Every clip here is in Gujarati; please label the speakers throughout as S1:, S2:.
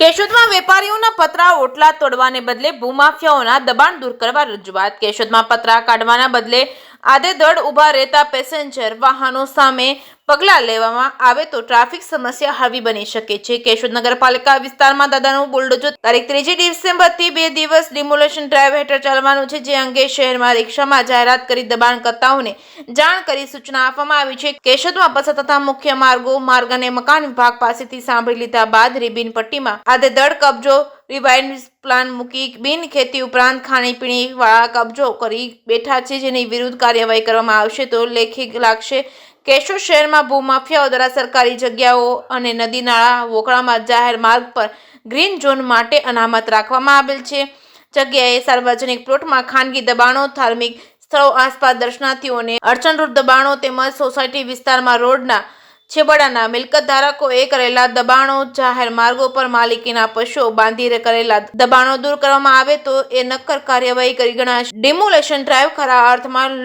S1: કેશોદમાં વેપારીઓના પતરા ઓટલા તોડવાને બદલે ભૂમાફિયાઓના દબાણ દૂર કરવા રજૂઆત। કેશોદમાં પતરા કાઢવાના બદલે આડેધડ ઊભા રહેતા પેસેન્જર વાહનો સામે પગલાં લેવામાં આવે તો ટ્રાફિક સમસ્યા હળવી બની શકે છે। કેશોદ નગરપાલિકા વિસ્તારમાં દાદાનું બુલડોઝર તારીખ 3 ડિસેમ્બરથી 2 દિવસ ડિમોલેશન ડ્રાઈવ હેઠળ ચાલવાનું છે, જે અંગે શહેરમાં રિક્ષામાં જાહેરાત કરી દબાણકર્તાઓને જાણ કરી સૂચના આપવામાં આવી છે। કેશોદમાં પસાર થતા મુખ્ય માર્ગ અને મકાન વિભાગ પાસેથી સાંભળી લીધા બાદ રિબિન પટ્ટીમાં આડેધડ કબજો, રિવાઇઝ પ્લાન મૂકી બિન ખેતી ઉપરાંત ખાણીપીણી વાળા કબજો કરી બેઠા છે, જેની વિરુદ્ધ કાર્યવાહી કરવામાં આવશે તો લેખી લાગશે। કેશોદ શહેરમાં ભૂમાફિયાઓ દ્વારા સરકારી જગ્યાઓ અને નદી નાળા વોકળામાં જાહેર માર્ગ પર ગ્રીન ઝોન માટે અનામત રાખવામાં આવેલ છે। જગ્યાએ સાર્વજનિક પ્લોટમાં ખાનગી દબાણો, ધાર્મિક સ્થળો આસપાસ દર્શનાર્થીઓને અડચણરૂપ દબાણો તેમજ સોસાયટી વિસ્તારમાં રોડના છેવાડાના મિલકત ધારકોએ કરેલા દબાણો, જાહેર માર્ગો પર માલિકીના પશુઓ બાંધી કરેલા દબાણો દૂર કરવામાં આવે તો એ નક્કર કાર્યવાહી કરી ગણાશે। ડિમોલેશન ડ્રાઈવ ખરા અર્થમાં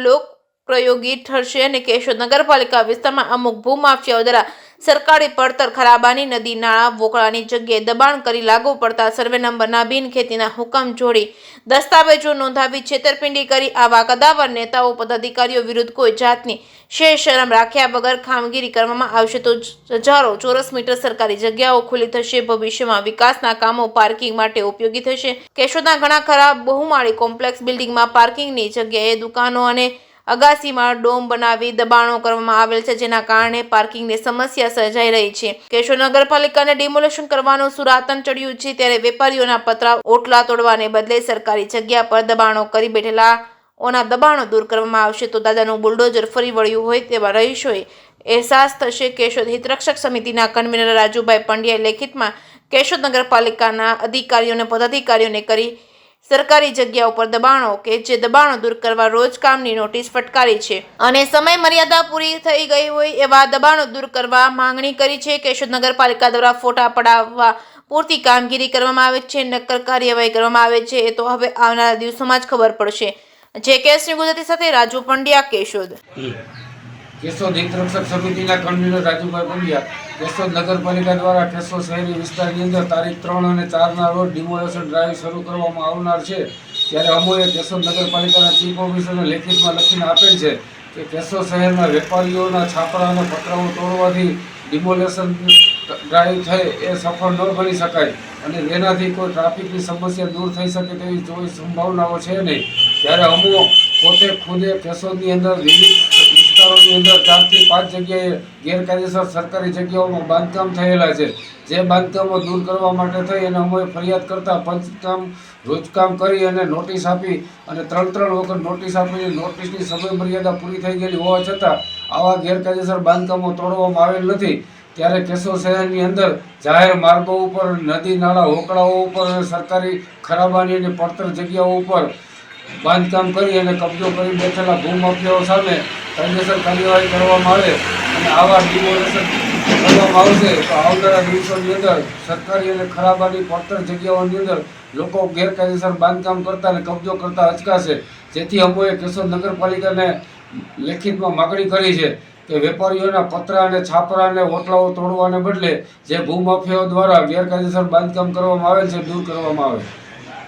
S1: પ્રયોગી ઠરશે અને કેશોદ નગરપાલિકા વિસ્તારમાં અમુક ભૂમાફિયાઓ દ્વારા સરકારી પડતર ખરાબાની નદી નાળા વોકળાની જગ્યાએ દબાણ કરી લાગુ પડતા સર્વે નંબરના બિન ખેતીના હુકમ જોડી દસ્તાવેજો નોંધાવી છેતરપિંડી કરી આવા કદાવર નેતાઓ પદાધિકારીઓ વિરુદ્ધ કોઈ જાતની શરમ રાખ્યા વગર કામગીરી કરવામાં આવશે તો હજારો ચોરસ મીટર સરકારી જગ્યાઓ ખુલ્લી થશે। ભવિષ્યમાં વિકાસના કામો પાર્કિંગ માટે ઉપયોગી થશે। કેશોદના ઘણા ખરા બહુમાળી કોમ્પ્લેક્સ બિલ્ડિંગમાં પાર્કિંગની જગ્યાએ દુકાનો અને અગાસીમાં ડોમ બનાવી દબાણો કરવામાં આવેલ છે, જેના કારણે પાર્કિંગની સમસ્યા સર્જાઈ રહી છે। કેશોદ નગરપાલિકાને ડિમોલેશન કરવાનું સુરાતન ચડ્યું છે, ત્યારે વેપારીઓના પતરા ઓટલા તોડવાને બદલે સરકારી જગ્યા પર દબાણો કરી બેઠેલાઓના દબાણો દૂર કરવામાં આવશે તો દાદાનું બુલડોઝર ફરી વળ્યું હોય તેવા રહીશોએ અહેસાસ થશે। કેશોદ હિતરક્ષક સમિતિના કન્વીનર રાજુભાઈ પંડ્યાએ લેખિતમાં કેશોદ નગરપાલિકાના અધિકારીઓને પદાધિકારીઓને કરી સરકારી જગ્યા ઉપર દબાણો કે જે દબાણો દૂર કરવા રોજ કામની નોટિસ ફટકારી છે અને સમય મર્યાદા પૂરી થઈ ગઈ હોય એવા દબાણો દૂર કરવા માંગણી કરી છે। કેશોદ નગરપાલિકા દ્વારા ફોટા પડાવવા પૂરતી કામગીરી કરવામાં આવે છે, નક્કર કાર્યવાહી કરવામાં આવે છે, એ તો હવે આવનારા દિવસોમાં જ ખબર પડશે। જે કેસની ગુજરાતી સાથે રાજુ પંડ્યા, કેશોદ।
S2: કેશોદ હિતરક્ષક સમિતિના કન્વીનર રાજુભાઈ પંડ્યા। કેશોદ નગરપાલિકા દ્વારા કેશોદ શહેરી વિસ્તારની અંદર તારીખ 3 અને 4ના રોજ ડિમોલેશન ડ્રાઈવ શરૂ કરવામાં આવનાર છે, ત્યારે અમોએ કેશોદ નગરપાલિકાના ચીફ ઓફિસરને લેખિતમાં લખીને આપેલ છે કે કેશોદ શહેરના વેપારીઓના છાપરા અને પતરાઓ તોડવાથી ડિમોલેશન ડ્રાઈવ થાય એ સફળ ન બની શકાય અને એનાથી કોઈ ટ્રાફિકની સમસ્યા દૂર થઈ શકે તેવી કોઈ સંભાવનાઓ છે નહીં। ત્યારે અમો પોતે ખુદે કેશોદની અંદર વિવિધ વિસ્તારોની અંદર 4 થી 5 જગ્યાએ ગેરકાયદેસર સરકારી જગ્યાઓમાં બાંધકામ થયેલા છે, જે બાંધકામો દૂર કરવા માટે થઈ અને અમોએ ફરિયાદ કરતા પંચકામ રોજકામ કરી અને નોટિસ આપી અને 3 વખત નોટિસ આપીને નોટિસની સમય મર્યાદા પૂરી થઈ ગયેલી હોવા છતાં આવા ગેરકાયદેસર બાંધકામો તોડવામાં આવેલ નથી। ત્યારે કેશોદ શહેરની અંદર જાહેર માર્ગો ઉપર, નદી નાળા વોકળાઓ ઉપર અને સરકારી ખરાબાની અને પડતર જગ્યાઓ ઉપર બાંધકામ કરી અને કબજો કરી બેઠેલા ભૂમાફિયાઓ સામે કાયદેસર કાર્યવાહી કરવામાં આવે અને આવા ડિમોલેશન કરવામાં આવશે તો આવનારા દિવસોની અંદર સરકારી અને ખરાબાની પડતર જગ્યાઓની અંદર લોકો ગેરકાયદેસર બાંધકામ કરતા અને કબજો કરતા અચકાશે। જેથી અમોએ કેશોદ નગરપાલિકાને લેખિતમાં માગણી કરી છે કે વેપારીઓના પતરા અને છાપરા અને ઓટલાઓ તોડવાને બદલે જે ભૂમાફિયાઓ દ્વારા ગેરકાયદેસર બાંધકામ કરવામાં આવેલ છે દૂર કરવામાં આવે।